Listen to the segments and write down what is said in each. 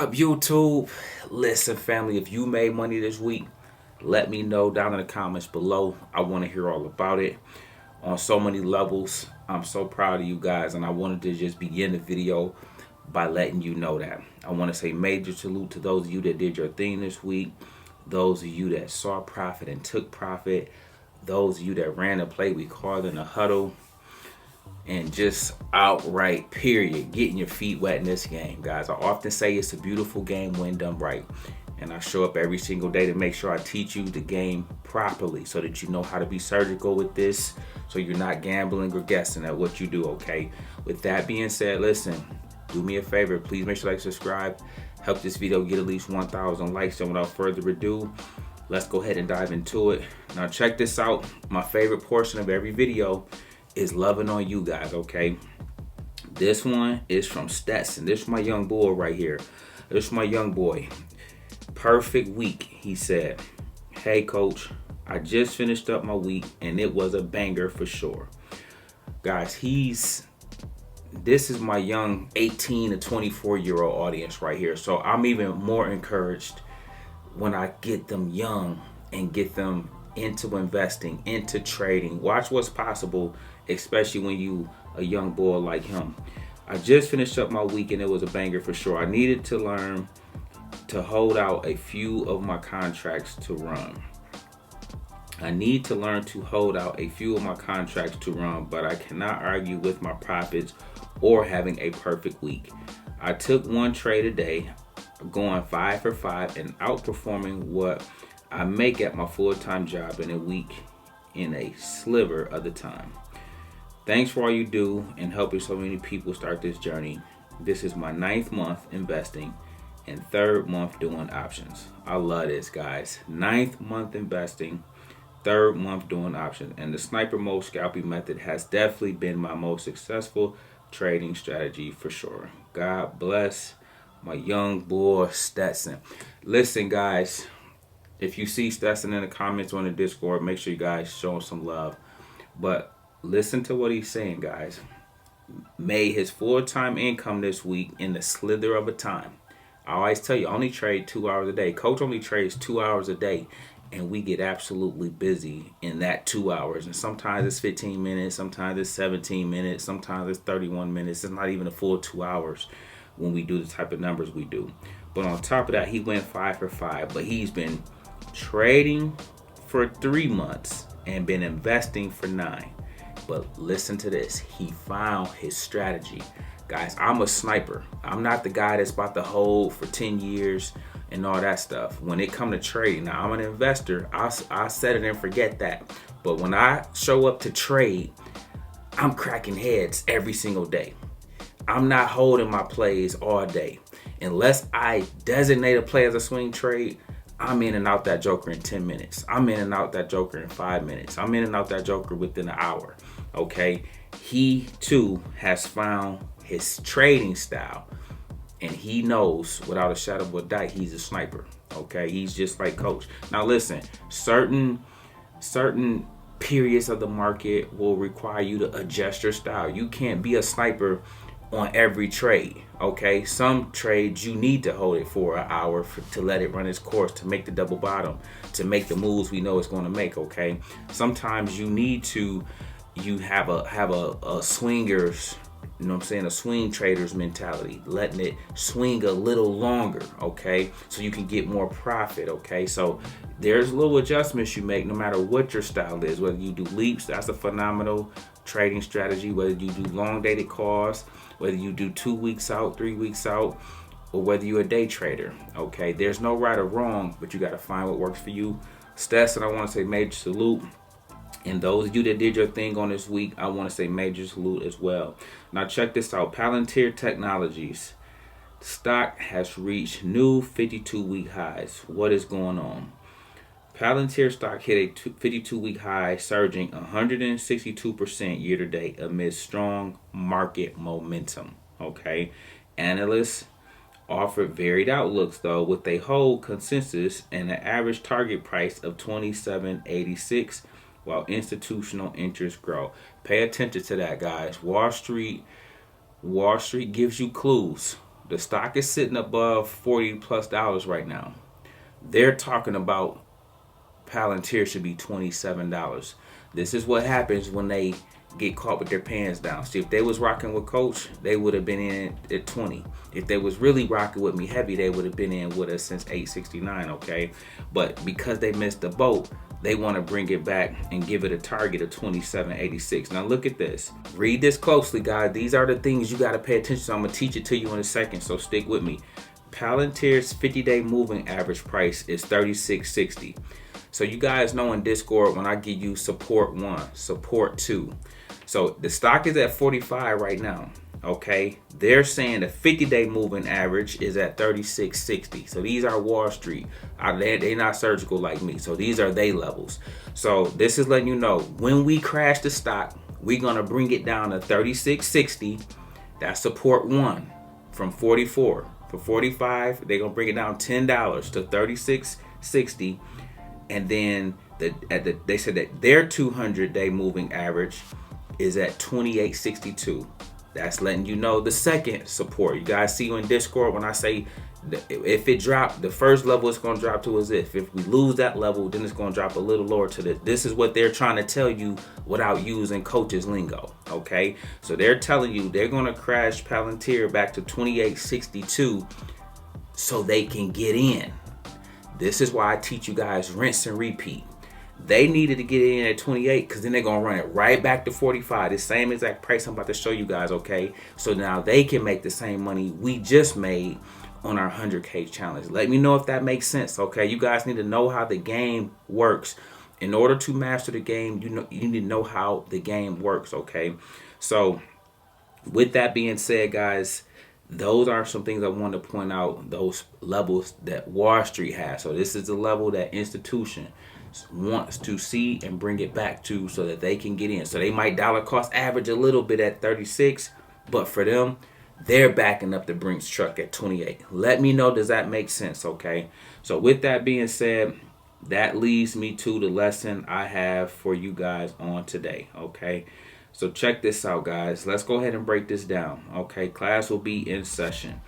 up, YouTube? Listen, family, if you made money this week, let me know down in the comments below. I want to hear all about it on so many levels. I'm so proud of you guys, and I wanted to just begin the video by letting you know that. I want to say major salute to those of you that did your thing this week, those of you that saw profit and took profit, those of you that ran the play we called in a huddle, and just outright period getting your feet wet in this game, guys. I often say it's a beautiful game when done right, and I show up every single day to make sure I teach you the game properly so that you know how to be surgical with this, so you're not gambling or guessing at what you do. Okay, with that being said, listen, do me a favor, please make sure you like, subscribe, help this video get at least 1,000 likes. And without further ado, let's go ahead and dive into it. Now check this out. My favorite portion of every video is loving on you guys, okay? This one is from Stetson. This is my young boy right here. This is my young boy. Perfect week, he said. Hey, coach, I just finished up my week, and it was a banger for sure. Guys, this is my young 18 to 24-year-old audience right here. So I'm even more encouraged when I get them young and get them into investing, into trading. Watch what's possible, especially when you a young boy like him. I just finished up my week and it was a banger for sure. I needed to learn to hold out a few of my contracts to run. I need to learn to hold out a few of my contracts to run, but I cannot argue with my profits or having a perfect week. I took one trade a day, going 5 for 5 and outperforming what I make at my full-time job in a week in a sliver of the time. Thanks for all you do and helping so many people start this journey. This is my 9th month investing and 3rd month doing options. I love this, guys. 9th month investing, 3rd month doing options. And the sniper mode scalping method has definitely been my most successful trading strategy for sure. God bless my young boy Stetson. Listen, guys, if you see Stetson in the comments on the Discord, make sure you guys show him some love. But listen to what he's saying, guys. Made his full-time income this week in the slither of a time. I always tell you, I only trade 2 hours a day. Coach only trades 2 hours a day, and we get absolutely busy in that 2 hours. And sometimes it's 15 minutes, sometimes it's 17 minutes, sometimes it's 31 minutes. It's not even a full 2 hours when we do the type of numbers we do. But on top of that, he went 5 for 5. But he's been trading for 3 months and been investing for 9. But listen to this. He found his strategy. Guys, I'm a sniper. I'm not the guy that's about to hold for 10 years and all that stuff. When it comes to trading, now I'm an investor. I set it and forget that. But when I show up to trade, I'm cracking heads every single day. I'm not holding my plays all day. Unless I designate a play as a swing trade, I'm in and out that joker in 10 minutes. I'm in and out that joker in 5 minutes. I'm in and out that joker within an hour. Okay? He too has found his trading style, and he knows without a shadow of a doubt he's a sniper. Okay? He's just like Coach. Now listen, certain periods of the market will require you to adjust your style. You can't be a sniper on every trade. Okay, some trades you need to hold it for an hour to let it run its course, to make the double bottom, to make the moves we know it's going to make. Okay, sometimes you need to have a swingers, you know what I'm saying, a swing trader's mentality, letting it swing a little longer, okay, so you can get more profit. Okay, so there's little adjustments you make no matter what your style is. Whether you do leaps, that's a phenomenal trading strategy. Whether you do long dated calls, whether you do 2 weeks out, 3 weeks out, or whether you're a day trader. Okay, there's no right or wrong, but you got to find what works for you. Stetson, I want to say major salute. And those of you that did your thing on this week, I want to say major salute as well. Now check this out. Palantir Technologies stock has reached new 52-week highs. What is going on? Palantir stock hit a 52-week high, surging 162% year to date amid strong market momentum. Okay, analysts offered varied outlooks though, with a hold consensus and an average target price of $27.86, while institutional interest grow. Pay attention to that, guys. Wall Street gives you clues. The stock is sitting above $40+ right now. They're talking about Palantir should be $27. This is what happens when they get caught with their pants down. See, if they was rocking with Coach, they would have been in at 20. If they was really rocking with me heavy, they would have been in with us since 869, okay? But because they missed the boat, they want to bring it back and give it a target of 27.86. Now look at this. Read this closely, guys. These are the things you got to pay attention to. I'm going to teach it to you in a second, so stick with me. Palantir's 50-day moving average price is 36.60. So you guys know in Discord when I give you support 1, support 2. So the stock is at 45 right now. Okay, they're saying the 50-day moving average is at 36.60. So these are Wall Street. They're not surgical like me. So these are they levels. So this is letting you know when we crash the stock, we're gonna bring it down to 36.60. That's support 1 from 44. For 45, they're gonna bring it down $10 to 36.60. And then they said that their 200-day moving average is at 28.62. That's letting you know the second support. You guys see in Discord when I say if it dropped, the first level it's going to drop to is if we lose that level, then it's going to drop a little lower to this. This is what they're trying to tell you without using Coach's lingo, okay? So they're telling you they're going to crash Palantir back to 28.62 so they can get in. This is why I teach you guys rinse and repeat. They needed to get in at 28 because then they're going to run it right back to 45. The same exact price I'm about to show you guys, okay? So now they can make the same money we just made on our 100K challenge. Let me know if that makes sense, okay? You guys need to know how the game works. In order to master the game, you need to know how the game works, okay? So with that being said, guys, those are some things I wanted to point out, those levels that Wall Street has. So this is the level that institution wants to see and bring it back to so that they can get in. So they might dollar cost average a little bit at 36, but for them, they're backing up the Brinks truck at 28. Let me know, does that make sense, okay? So with that being said, that leads me to the lesson I have for you guys on today, okay? So check this out, guys. Let's go ahead and break this down, okay? Class will be in session.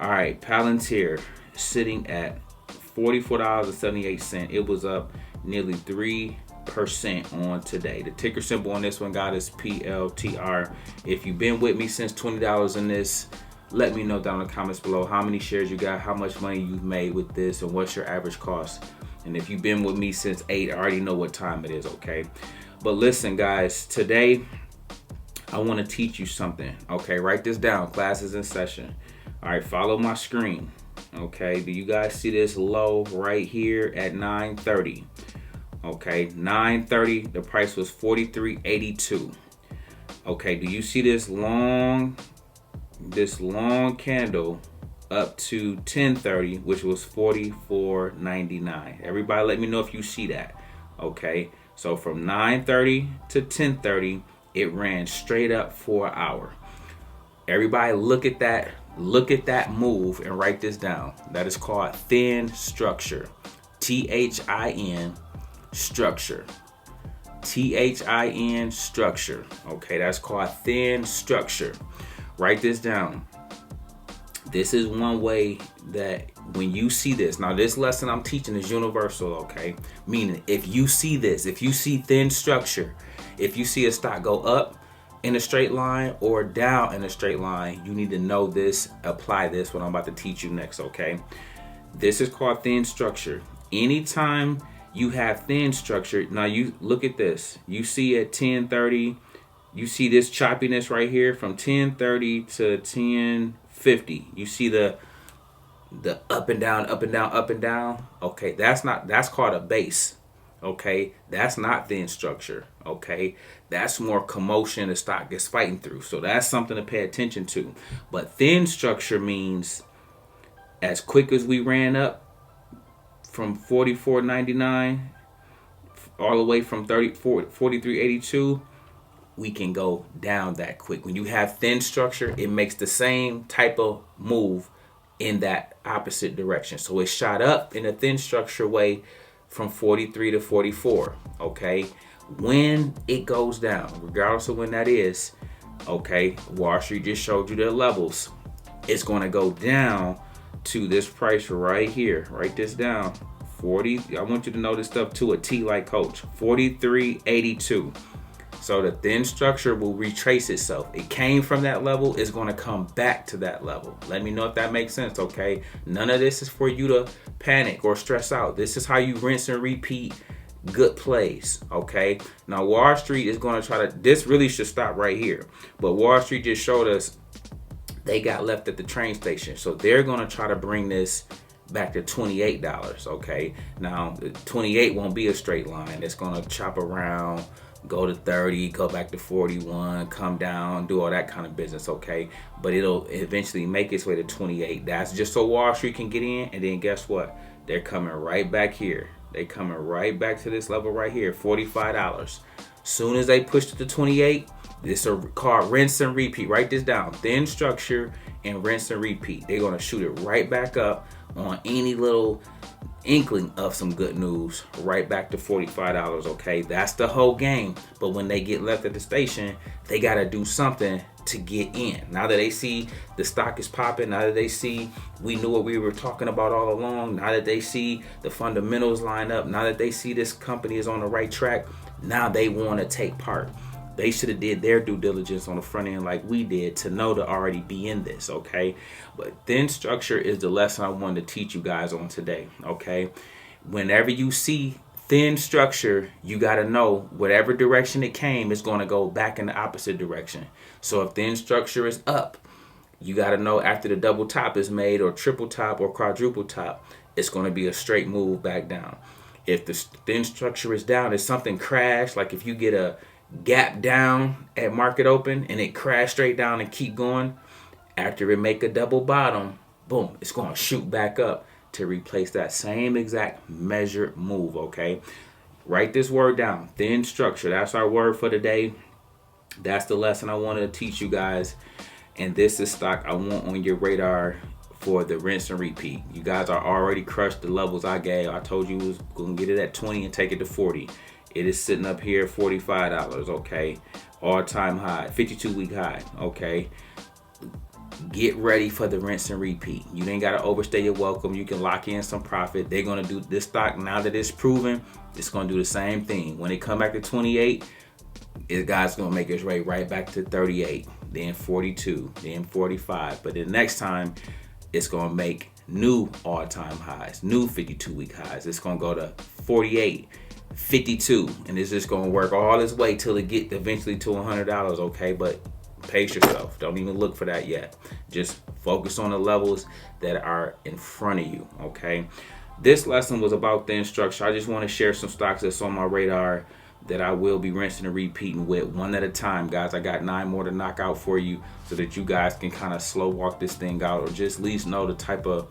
All right, Palantir sitting at $44.78. It was up nearly 3% on today. The ticker symbol on this one, guys, is PLTR. If you've been with me since $20 in this, let me know down in the comments below how many shares you got, how much money you've made with this, and what's your average cost. And if you've been with me since 8, I already know what time it is, okay? But listen, guys, today I want to teach you something, okay? Write this down. Class is in session. All right, follow my screen. Okay, do you guys see this low right here at 9:30? Okay, 9:30, the price was 43.82. Okay, do you see this long candle up to 10:30, which was 44.99? Everybody let me know if you see that. Okay, so from 9:30 to 10:30, it ran straight up for an hour. Everybody look at that. Look at that move and write this down. That is called thin structure. THIN structure. THIN structure. Okay, that's called thin structure. Write this down. This is one way that when you see this, now this lesson I'm teaching is universal, okay? Meaning if you see this, if you see thin structure, if you see a stock go up in a straight line or down in a straight line, you need to know this, apply this, what I'm about to teach you next, okay? This is called thin structure. Anytime you have thin structure, now you look at this. You see at 10:30, you see this choppiness right here from 10:30 to 10:50. You see the up and down, up and down, up and down. Okay, that's called a base. Okay, that's not thin structure. Okay, that's more commotion the stock is fighting through. So that's something to pay attention to. But thin structure means as quick as we ran up from 44.99 all the way from 43.82, we can go down that quick. When you have thin structure, it makes the same type of move in that opposite direction. So it shot up in a thin structure way from 43 to 44, okay? When it goes down, regardless of when that is, okay, Wall Street just showed you their levels. it's going to go down to this price right here. Write this down. 40. I want you to know this stuff to a T like coach. 43.82. So the thin structure will retrace itself. It came from that level. It's going to come back to that level. Let me know if that makes sense, okay? None of this is for you to panic or stress out. This is how you rinse and repeat good plays, okay? Now, Wall Street is going to try to, this really should stop right here. But Wall Street just showed us they got left at the train station. So they're going to try to bring this back to $28, okay? Now, 28 won't be a straight line. It's going to chop around, go to 30, go back to 41, come down, do all that kind of business, okay? But it'll eventually make its way to 28. That's just so Wall Street can get in. And then guess what? They're coming right back here. They coming right back to this level right here, $45. Soon as they push it to 28, this is called rinse and repeat. Write this down. Thin structure and rinse and repeat. They're going to shoot it right back up on any little inkling of some good news, right back to $45, okay? That's the whole game. But when they get left at the station, they got to do something to get in. Now that they see the stock is popping, now that they see we knew what we were talking about all along, now that they see the fundamentals line up, now that they see this company is on the right track, now they want to take part. They should have did their due diligence on the front end like we did to know to already be in this, okay? But thin structure is the lesson I wanted to teach you guys on today, okay? Whenever you see thin structure, you got to know whatever direction it came is going to go back in the opposite direction. So if thin structure is up, you got to know after the double top is made or triple top or quadruple top, it's going to be a straight move back down. If the thin structure is down, if something crashed, like if you get a gap down at market open and it crash straight down and keep going, after it make a double bottom, boom, it's going to shoot back up to replace that same exact measured move, okay? Write this word down, thin structure. That's our word for today. That's the lesson I wanted to teach you guys. And this is stock I want on your radar for the rinse and repeat. You guys are already crushed the levels I gave. I told you was going to get it at 20 and take it to 40. It is sitting up here at $45, okay? All-time high, 52-week high, okay? Get ready for the rinse and repeat. You ain't got to overstay your welcome. You can lock in some profit. They're going to do this stock, now that it's proven, it's going to do the same thing. When it come back to 28, this guy's going to make its way right back to 38, then 42, then 45. But the next time, it's going to make new all-time highs, new 52-week highs. It's going to go to 48, 52, and it's just going to work all its way till it get eventually to $100, okay? But pace yourself. Don't even look for that yet. Just focus on the levels that are in front of you, okay? This lesson was about thin structure. I just want to share some stocks that's on my radar that I will be rinsing and repeating with one at a time, guys. I got 9 more to knock out for you so that you guys can kind of slow walk this thing out, or just at least know the type of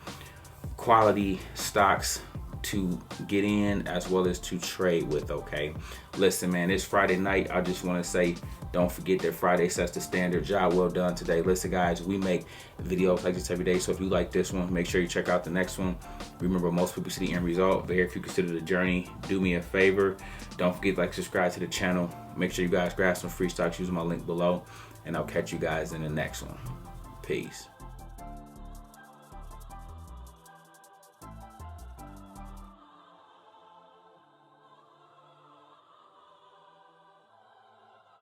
quality stocks to get in as well as to trade with, okay? Listen, man, it's Friday night. I just want to say, don't forget that Friday sets the standard. Job well done today. Listen, guys, we make videos like this every day, so if you like this one, make sure you check out the next one. Remember, most people see the end result, very few consider the journey. Do me a favor, don't forget to subscribe to the channel. Make sure you guys grab some free stocks using my link below, and I'll catch you guys in the next one. Peace.